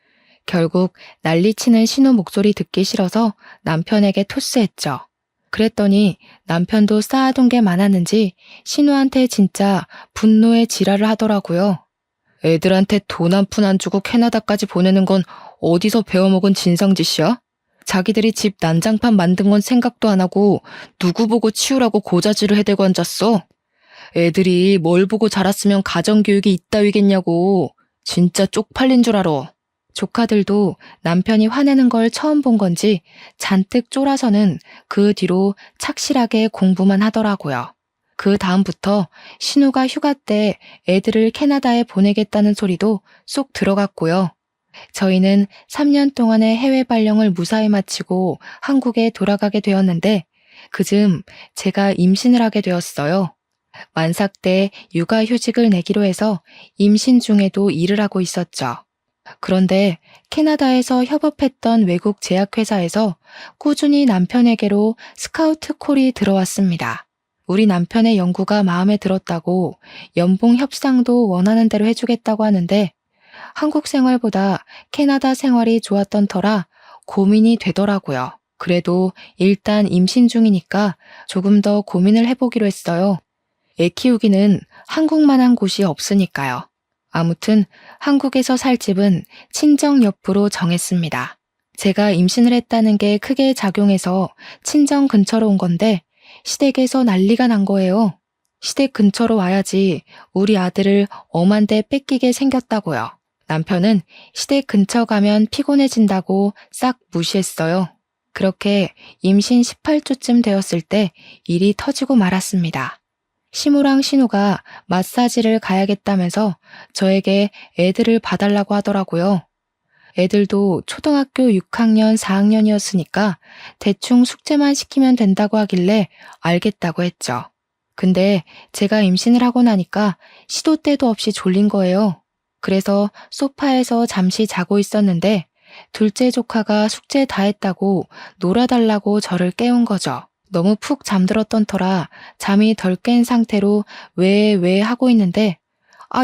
결국 난리치는 신우 목소리 듣기 싫어서 남편에게 토스했죠. 그랬더니 남편도 쌓아둔 게 많았는지 신우한테 진짜 분노의 지랄을 하더라고요. 애들한테 돈 한 푼 안 주고 캐나다까지 보내는 건 어디서 배워먹은 진상짓이야? 자기들이 집 난장판 만든 건 생각도 안 하고 누구 보고 치우라고 고자질을 해대고 앉았어. 애들이 뭘 보고 자랐으면 가정교육이 이따위겠냐고. 진짜 쪽팔린 줄 알아. 조카들도 남편이 화내는 걸 처음 본 건지 잔뜩 쫄아서는 그 뒤로 착실하게 공부만 하더라고요. 그 다음부터 신우가 휴가 때 애들을 캐나다에 보내겠다는 소리도 쏙 들어갔고요. 저희는 3년 동안의 해외 발령을 무사히 마치고 한국에 돌아가게 되었는데 그즈음 제가 임신을 하게 되었어요. 만삭 때 육아휴직을 내기로 해서 임신 중에도 일을 하고 있었죠. 그런데 캐나다에서 협업했던 외국 제약회사에서 꾸준히 남편에게로 스카우트 콜이 들어왔습니다. 우리 남편의 연구가 마음에 들었다고 연봉 협상도 원하는 대로 해주겠다고 하는데 한국 생활보다 캐나다 생활이 좋았던 터라 고민이 되더라고요. 그래도 일단 임신 중이니까 조금 더 고민을 해보기로 했어요. 애 키우기는 한국만한 곳이 없으니까요. 아무튼 한국에서 살 집은 친정 옆으로 정했습니다. 제가 임신을 했다는 게 크게 작용해서 친정 근처로 온 건데 시댁에서 난리가 난 거예요. 시댁 근처로 와야지 우리 아들을 엄한데 뺏기게 생겼다고요. 남편은 시댁 근처 가면 피곤해진다고 싹 무시했어요. 그렇게 임신 18주쯤 되었을 때 일이 터지고 말았습니다. 시무랑 신우가 마사지를 가야겠다면서 저에게 애들을 봐달라고 하더라고요. 애들도 초등학교 6학년, 4학년이었으니까 대충 숙제만 시키면 된다고 하길래 알겠다고 했죠. 근데 제가 임신을 하고 나니까 시도 때도 없이 졸린 거예요. 그래서 소파에서 잠시 자고 있었는데 둘째 조카가 숙제 다 했다고 놀아달라고 저를 깨운 거죠. 너무 푹 잠들었던 터라 잠이 덜 깬 상태로 왜 하고 있는데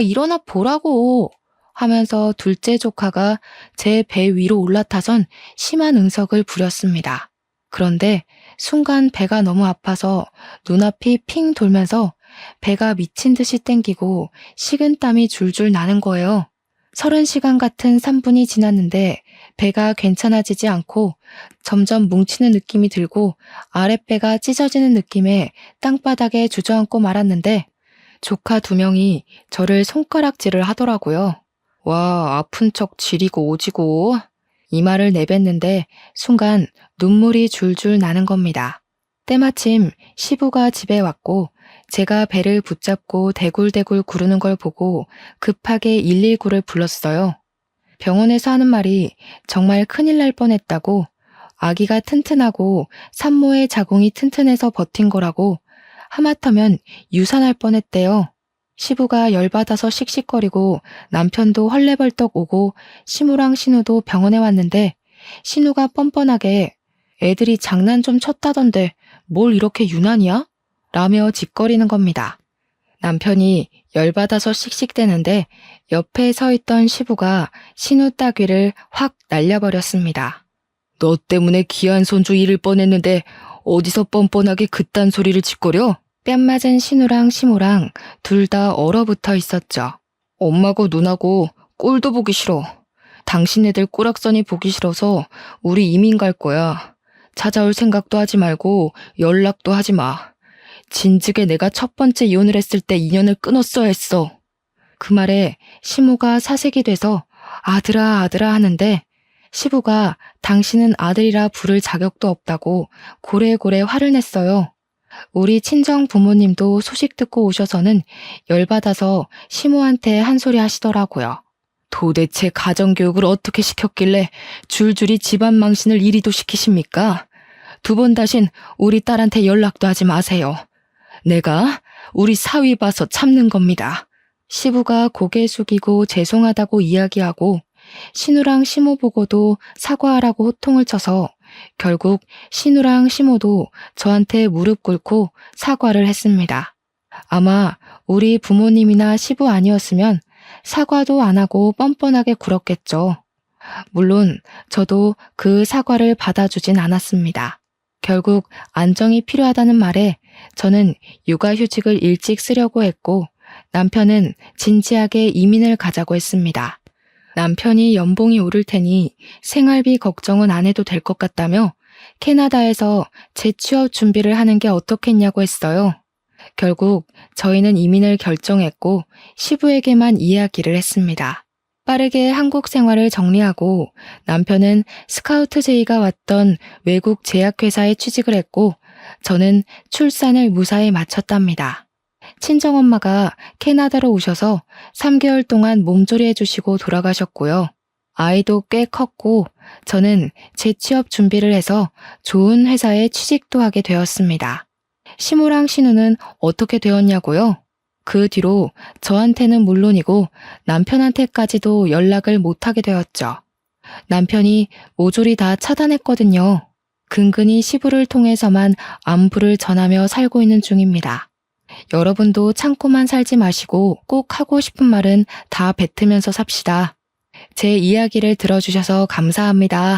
일어나 보라고 하면서 둘째 조카가 제 배 위로 올라타선 심한 응석을 부렸습니다. 그런데 순간 배가 너무 아파서 눈앞이 핑 돌면서 배가 미친 듯이 땡기고 식은땀이 줄줄 나는 거예요. 30시간 같은 3분이 지났는데 배가 괜찮아지지 않고 점점 뭉치는 느낌이 들고 아랫배가 찢어지는 느낌에 땅바닥에 주저앉고 말았는데 조카 2명이 저를 손가락질을 하더라고요. 와, 아픈 척 지리고 오지고. 이 말을 내뱉는데 순간 눈물이 줄줄 나는 겁니다. 때마침 시부가 집에 왔고 제가 배를 붙잡고 대굴대굴 구르는 걸 보고 급하게 119를 불렀어요. 병원에서 하는 말이 정말 큰일 날 뻔했다고, 아기가 튼튼하고 산모의 자궁이 튼튼해서 버틴 거라고, 하마터면 유산할 뻔했대요. 시부가 열받아서 씩씩거리고 남편도 헐레벌떡 오고 시무랑 신우도 병원에 왔는데 신우가 뻔뻔하게 애들이 장난 좀 쳤다던데 뭘 이렇게 유난이야? 라며 짓거리는 겁니다. 남편이 열받아서 씩씩대는데 옆에 서 있던 시부가 신우 따귀를 확 날려버렸습니다. 너 때문에 귀한 손주 잃을 뻔했는데 어디서 뻔뻔하게 그딴 소리를 짓거려? 뺨 맞은 신우랑 시모랑 둘 다 얼어붙어 있었죠. 엄마고 누나고 꼴도 보기 싫어. 당신네들 꼬락서니 보기 싫어서 우리 이민 갈 거야. 찾아올 생각도 하지 말고 연락도 하지 마. 진즉에 내가 첫 번째 이혼을 했을 때 인연을 끊었어야 했어. 그 말에 시모가 사색이 돼서 아들아 아들아 하는데 시부가 당신은 아들이라 부를 자격도 없다고 고래고래 화를 냈어요. 우리 친정 부모님도 소식 듣고 오셔서는 열받아서 시모한테 한 소리 하시더라고요. 도대체 가정교육을 어떻게 시켰길래 줄줄이 집안 망신을 이리도 시키십니까? 2번 다신 우리 딸한테 연락도 하지 마세요. 내가 우리 사위 봐서 참는 겁니다. 시부가 고개 숙이고 죄송하다고 이야기하고 신우랑 시모 보고도 사과하라고 호통을 쳐서 결국 신우랑 시모도 저한테 무릎 꿇고 사과를 했습니다. 아마 우리 부모님이나 시부 아니었으면 사과도 안 하고 뻔뻔하게 굴었겠죠. 물론 저도 그 사과를 받아주진 않았습니다. 결국 안정이 필요하다는 말에 저는 육아휴직을 일찍 쓰려고 했고 남편은 진지하게 이민을 가자고 했습니다. 남편이 연봉이 오를 테니 생활비 걱정은 안 해도 될 것 같다며 캐나다에서 재취업 준비를 하는 게 어떻겠냐고 했어요. 결국 저희는 이민을 결정했고 시부에게만 이야기를 했습니다. 빠르게 한국 생활을 정리하고 남편은 스카우트 제의가 왔던 외국 제약회사에 취직을 했고 저는 출산을 무사히 마쳤답니다. 친정엄마가 캐나다로 오셔서 3개월 동안 몸조리 해주시고 돌아가셨고요. 아이도 꽤 컸고 저는 재취업 준비를 해서 좋은 회사에 취직도 하게 되었습니다. 시모랑 신우는 어떻게 되었냐고요? 그 뒤로 저한테는 물론이고 남편한테까지도 연락을 못하게 되었죠. 남편이 모조리 다 차단했거든요. 근근히 시부를 통해서만 안부를 전하며 살고 있는 중입니다. 여러분도 참고만 살지 마시고 꼭 하고 싶은 말은 다 뱉으면서 삽시다. 제 이야기를 들어주셔서 감사합니다.